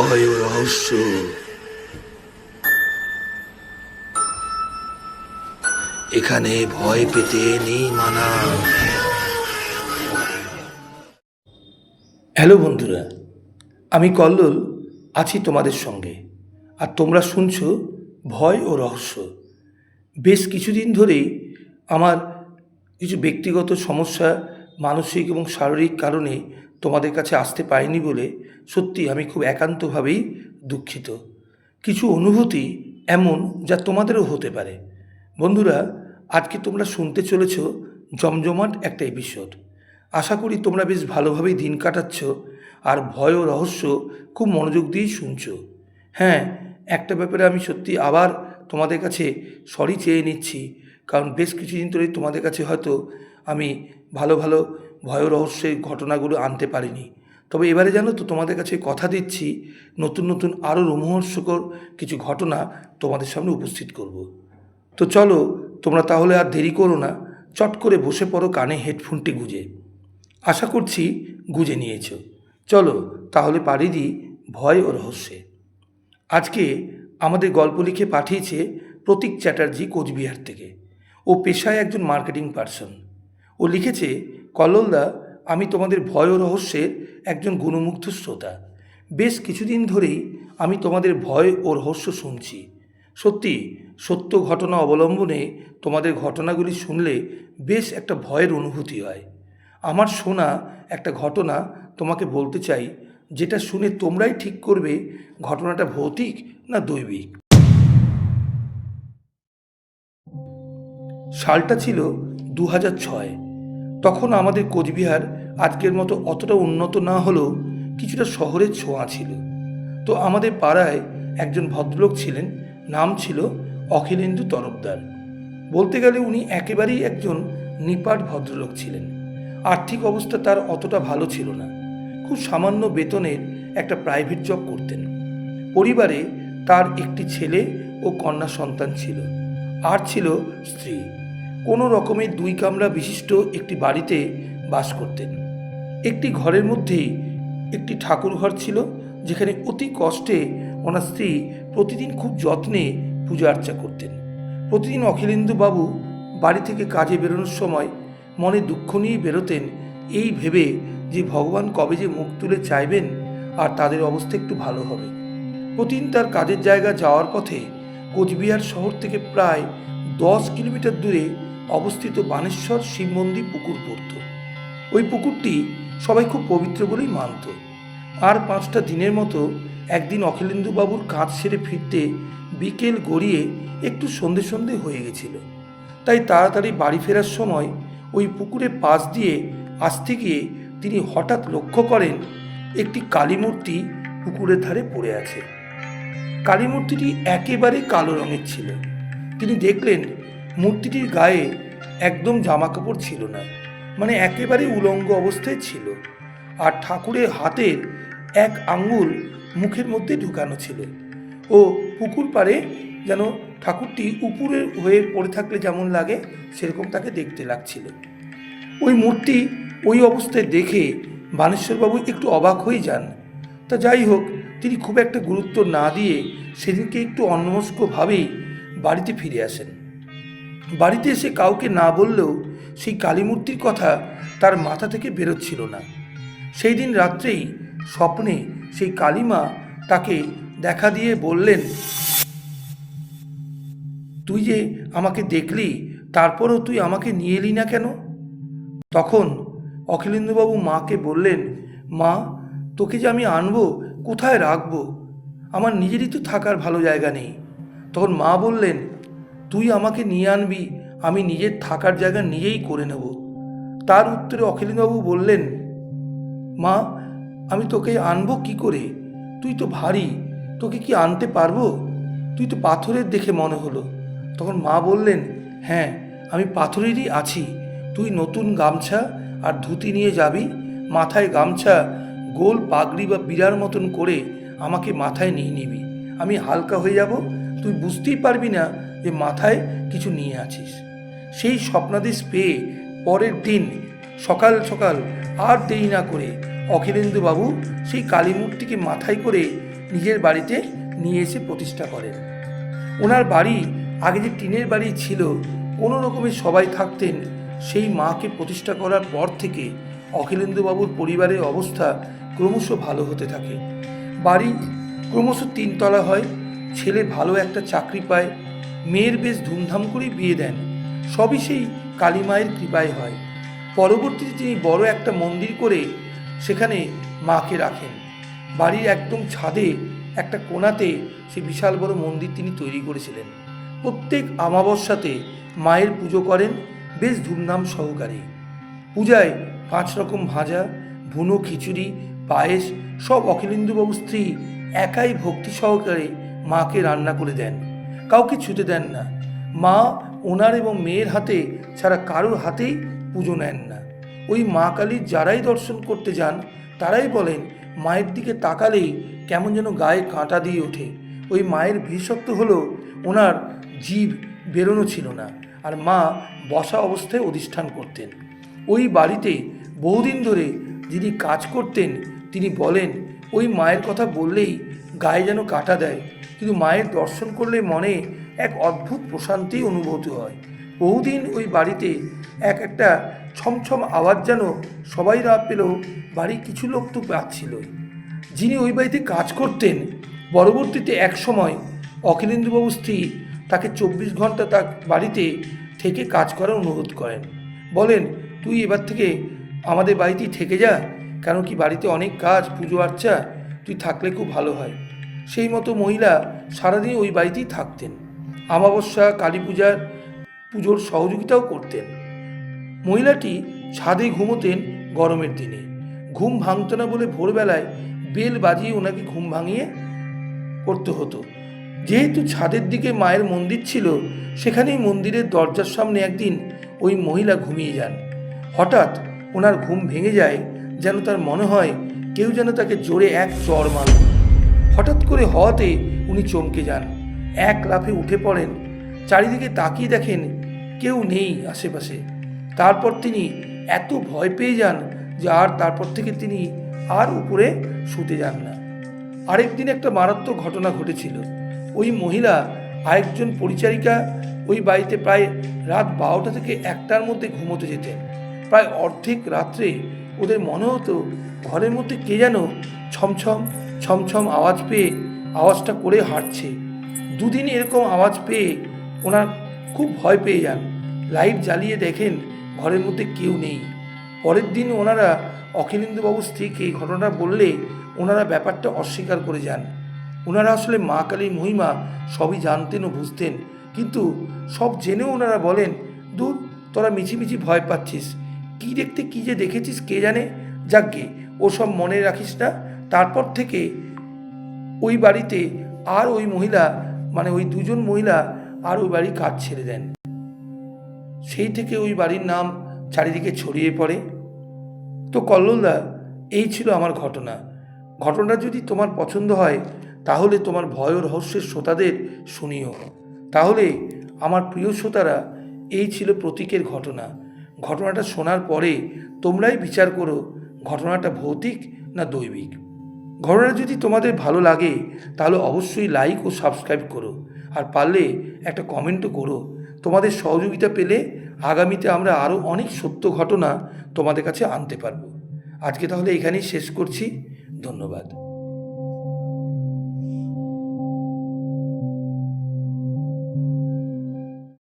ভয় ও রহস্য। এখানে ভয় পেতে নেই মানা। হ্যালো বন্ধুরা, আমি কল্লোল আছি তোমাদের সঙ্গে, আর তোমরা শুনছো ভয় ও রহস্য। বেশ কিছুদিন ধরেই আমার কিছু ব্যক্তিগত সমস্যা, মানসিক এবং শারীরিক কারণে তোমাদের কাছে আসতে পারিনি বলে সত্যি আমি খুব একান্তভাবেই দুঃখিত। কিছু অনুভূতি এমন যা তোমাদেরও হতে পারে। বন্ধুরা, আজকে তোমরা শুনতে চলেছ জমজমাট একটা এপিসোড। আশা করি তোমরা বেশ ভালোভাবেই দিন কাটাচ্ছ আর ভয় ও রহস্য খুব মনোযোগ দিয়েই শুনছো। হ্যাঁ, একটা ব্যাপারে আমি সত্যি আবার তোমাদের কাছে সরি চেয়ে নিচ্ছি, কারণ বেশ কিছুদিন ধরেই তোমাদের কাছে হয়তো আমি ভালো ভালো ভয় ও রহস্যের ঘটনাগুলো আনতে পারিনি। তবে এবারে জানো তো, তোমাদের কাছে কথা দিচ্ছি নতুন নতুন আরও রোমহর্ষকর কিছু ঘটনা তোমাদের সামনে উপস্থিত করব। তো চলো, তোমরা তাহলে আর দেরি করো না, চট করে বসে পড়ো কানে হেডফোনটি গুঁজে। আশা করছি গুঁজে নিয়েছো। চলো তাহলে পাড়ি দিই ভয় ও রহস্যে। আজকে আমাদের গল্প লিখে পাঠিয়েছে প্রতীক চ্যাটার্জি, কোচবিহার থেকে। ও পেশায় একজন মার্কেটিং পার্সন। ও লিখেছে, কল্লোলদা, আমি তোমাদের ভয় ও রহস্যের একজন গুণমুগ্ধ শ্রোতা। বেশ কিছুদিন ধরেই আমি তোমাদের ভয় ও রহস্য শুনছি। সত্যি সত্য ঘটনা অবলম্বনে তোমাদের ঘটনাগুলি শুনলে বেশ একটা ভয়ের অনুভূতি হয়। আমার শোনা একটা ঘটনা তোমাকে বলতে চাই, যেটা শুনে তোমরাই ঠিক করবে ঘটনাটা ভৌতিক না দৈবিক। সালটা ছিল 2006। তখন আমাদের কোচবিহার আজকের মতো অতটা উন্নত না হলেও কিছুটা শহরের ছোঁয়া ছিল। তো আমাদের পাড়ায় একজন ভদ্রলোক ছিলেন, নাম ছিল অখিলেন্দু তরফদার। বলতে গেলে উনি একেবারেই একজন নিপাট ভদ্রলোক ছিলেন। আর্থিক অবস্থা তার অতটা ভালো ছিল না। খুব সামান্য বেতনের একটা প্রাইভেট জব করতেন। পরিবারে তার একটি ছেলে ও কন্যা সন্তান ছিল, আর ছিল স্ত্রী। কোনো রকমের 2 কামরা বিশিষ্ট একটি বাড়িতে বাস করতেন। একটি ঘরের মধ্যেই একটি ঠাকুর ঘর ছিল, যেখানে অতি কষ্টে ওনার স্ত্রী প্রতিদিন খুব যত্নে পূজা আর্চা করতেন। প্রতিদিন অখিলেন্দু বাবু বাড়ি থেকে কাজে বেরোনোর সময় মনে দুঃখ নিয়ে বেরোতেন, এই ভেবে যে ভগবান কবে যে মুখ তুলে চাইবেন আর তাদের অবস্থা একটু ভালো হবে। প্রতিদিন তার কাজের জায়গা যাওয়ার পথে কোচবিহার শহর থেকে প্রায় 10 কিলোমিটার দূরে অবস্থিত বানেশ্বর শিব মন্দির পুকুর পড়ত। ওই পুকুরটি সবাই খুব পবিত্র বলেই মানত। আর 5টা দিনের মতো একদিন অখিলেন্দুবাবুর কাজ সেরে ফিরতে বিকেল গড়িয়ে একটু সন্ধে সন্ধে হয়ে গেছিল। তাই তাড়াতাড়ি বাড়ি ফেরার সময় ওই পুকুরের পাশ দিয়ে আসতে গিয়ে তিনি হঠাৎ লক্ষ্য করেন একটি কালী মূর্তি পুকুরের ধারে পড়ে আছে। কালী মূর্তিটি একেবারে কালো রঙের ছিল। তিনি দেখলেন মূর্তিটির গায়ে একদম জামা কাপড় ছিল না, মানে একেবারে উলঙ্গ অবস্থায় ছিল। আর ঠাকুরের হাতের 1 আঙ্গুল মুখের মধ্যে ঢুকানো ছিল। ও পুকুর পাড়ে যেন ঠাকুরটি উপরে হয়ে পড়ে থাকলে যেমন লাগে সেরকম তাকে দেখতে লাগছিল। ওই মূর্তি ওই অবস্থায় দেখে বানেশ্বরবাবু একটু অবাক হয়ে যান। তা যাই হোক, তিনি খুব একটা গুরুত্ব না দিয়ে সেদিনকে একটু অন্যমনস্কভাবেই বাড়িতে ফিরে আসেন। বাড়িতে এসে কাউকে না বললেও সেই কালী মূর্তির কথা তার মাথা থেকে বেরোচ্ছিল না। সেই দিন রাত্রেই স্বপ্নে সেই কালীমা তাকে দেখা দিয়ে বললেন, তুই যে আমাকে দেখলি, তারপরও তুই আমাকে নিয়ে এলি না কেন? তখন অখিলেন্দুবাবু মাকে বললেন, মা, তোকে যে আমি আনবো, কোথায় রাখবো? আমার নিজেরই তো থাকার ভালো জায়গা নেই। তখন মা বললেন, তুই আমাকে নিয়ে আনবি, আমি নিজের থাকার জায়গা নিজেই করে নেব। তার উত্তরে অখিলেন্দুবাবু বললেন, মা, আমি তোকে আনবো কি করে? তুই তো ভারী, তোকে কি আনতে পারবো? তুই তো পাথরের দেখে মনে হলো। তখন মা বললেন, হ্যাঁ, আমি পাথরেরই আছি। তুই নতুন গামছা আর ধুতি নিয়ে যাবি, মাথায় গামছা গোল পাগড়ি বা বিড়ার মতন করে আমাকে মাথায় নিয়ে নিবি। আমি হালকা হয়ে যাব, তুই বুঝতেই পারবি না যে মাথায় কিছু নিয়ে আছিস। সেই স্বপ্নাদেশ পেয়ে পরের দিন সকাল সকাল আর দেরি না করে অখিলেন্দুবাবু সেই কালী মূর্তিকে মাথায় করে নিজের বাড়িতে নিয়ে এসে প্রতিষ্ঠা করেন। ওনার বাড়ি আগে যে টিনের বাড়ি ছিল, কোনো রকমে সবাই থাকতেন, সেই মাকে প্রতিষ্ঠা করার পর থেকে অখিলেন্দুবাবুর পরিবারের অবস্থা ক্রমশ ভালো হতে থাকে। বাড়ি ক্রমশ 3 তলা হয়, ছেলে ভালো একটা চাকরি পায়, মেয়ের বেশ ধুমধাম করেই বিয়ে দেন। সবই সেই কালী মায়ের কৃপায় হয়। পরবর্তীতে তিনি বড় একটা মন্দির করে সেখানে মাকে রাখেন। বাড়ির একদম ছাদে একটা কোণাতে সে বিশাল বড় মন্দির তিনি তৈরি করেছিলেন। প্রত্যেক অমাবস্যাতে মায়ের পুজো করেন বেশ ধুমধাম সহকারে। পূজায় 5 রকম ভাজা, ভুনো খিচুড়ি, পায়েস সব অখিলেন্দুবাবুর স্ত্রী একাই ভক্তি সহকারে মাকে রান্না করে দেন, কাউকে ছুতে দেন না। মা ওনার এবং মেয়ের হাতে ছাড়া কারোর হাতেই পুজো নেন না। ওই মা কালীর যারাই দর্শন করতে যান তারাই বলেন মায়ের দিকে তাকালেই কেমন যেন গায়ে কাঁটা দিয়ে ওঠে। ওই মায়ের বিশেষত্ব হলো ওনার জিভ বেরোনো ছিল না, আর মা বসা অবস্থায় অধিষ্ঠান করতেন। ওই বাড়িতে বহুদিন ধরে যিনি কাজ করতেন তিনি বলেন ওই মায়ের কথা বললেই গায়ে যেন কাঁটা দেয়, কিন্তু মায়ের দর্শন করলে মনে এক অদ্ভুত প্রশান্তি অনুভূত হয়। বহুদিন ওই বাড়িতে একটা ছমছম আওয়াজ যেন সবাই না পেলেও বাড়ির কিছু লোক তো পাচ্ছিলই। যিনি ওই বাড়িতে কাজ করতেন পরবর্তীতে এক সময় অখিলেন্দুবাবুর স্ত্রী তাকে 24 ঘন্টা তার বাড়িতে থেকে কাজ করার অনুরোধ করেন। বলেন তুই এবার থেকে আমাদের বাড়িতেই থেকে যা, কারণ কি বাড়িতে অনেক কাজ, পুজো আর্চা, তুই থাকলে খুব ভালো হয়। সেই মতো মহিলা সারাদিন ওই বাড়িতেই থাকতেন। অমাবস্যা, কালী পুজোর সহযোগিতাও করতেন। মহিলাটি ছাদে ঘুমোতেন গরমের দিনে। ঘুম ভাঙত না বলে ভোরবেলায় বেল বাজিয়ে ওনাকে ঘুম ভাঙিয়ে করতে হতো। যেহেতু ছাদের দিকে মায়ের মন্দির ছিল, সেখানেই মন্দিরের দরজার সামনে একদিন ওই মহিলা ঘুমিয়ে যান। হঠাৎ ওনার ঘুম ভেঙে যায়, যেন তার মনে হয় কেউ যেন তাকে জোরে এক চড় মারল। হঠাৎ করে হওয়াতে উনি চমকে যান, এক লাফে উঠে পড়েন, চারিদিকে তাকিয়ে দেখেন কেউ নেই আশেপাশে। তারপর তিনি এত ভয় পেয়ে যান যে তারপর থেকে তিনি আর উপরে শুতে যান না। আরেকদিন একটা মারাত্মক ঘটনা ঘটেছিল। ওই মহিলা আরেকজন পরিচারিকা ওই বাড়িতে প্রায় রাত 12টা থেকে 1টার মধ্যে ঘুমোতে যেতেন। প্রায় অর্ধেক রাত্রে ওদের মনে হতো ঘরের মধ্যে কে যেন ছমছম ছমছম আওয়াজ পেয়ে আওয়াজটা করে হাঁটছে। 2 দিন এরকম আওয়াজ পেয়ে ওনার খুব ভয় পেয়ে যান। লাইট জ্বালিয়ে দেখেন ঘরের মধ্যে কেউ নেই। পরের দিন ওনারা অখিলেন্দুবাবুর স্ত্রীকে এই ঘটনাটা বললে ওনারা ব্যাপারটা অস্বীকার করে যান। ওনারা আসলে মা কালীর মহিমা সবই জানতেন ও বুঝতেন, কিন্তু সব জেনেও ওনারা বলেন দূর, তোরা মিছিমিছি ভয় পাচ্ছিস, কি দেখতে কি যে দেখেছিস কে জানে, যাকগে ওসব মনে রাখিস না। তারপর থেকে ওই বাড়িতে আর ওই মহিলা, মানে ওই 2 জন মহিলা আর ওই বাড়ির কাজ ছেড়ে দেন। সেই থেকে ওই বাড়ির নাম চারিদিকে ছড়িয়ে পড়ে। তো কল্লোলদা, এই ছিল আমার ঘটনাটা যদি তোমার পছন্দ হয় তাহলে তোমার ভয় ও রহস্যের শ্রোতাদের শুনিও। তাহলে আমার প্রিয় শ্রোতারা, এই ছিল প্রতীকের ঘটনাটা শোনার পরে তোমরাই বিচার করো ঘটনাটা ভৌতিক না দৈবিক। ঘটনাটা যদি তোমাদের ভালো লাগে তাহলে অবশ্যই লাইক ও সাবস্ক্রাইব করো, আর পারলে একটা কমেন্টও করো। তোমাদের সহযোগিতা পেলে আগামীতে আমরা আরও অনেক সত্য ঘটনা তোমাদের কাছে আনতে পারবো। আজকে তাহলে এখানেই শেষ করছি। ধন্যবাদ।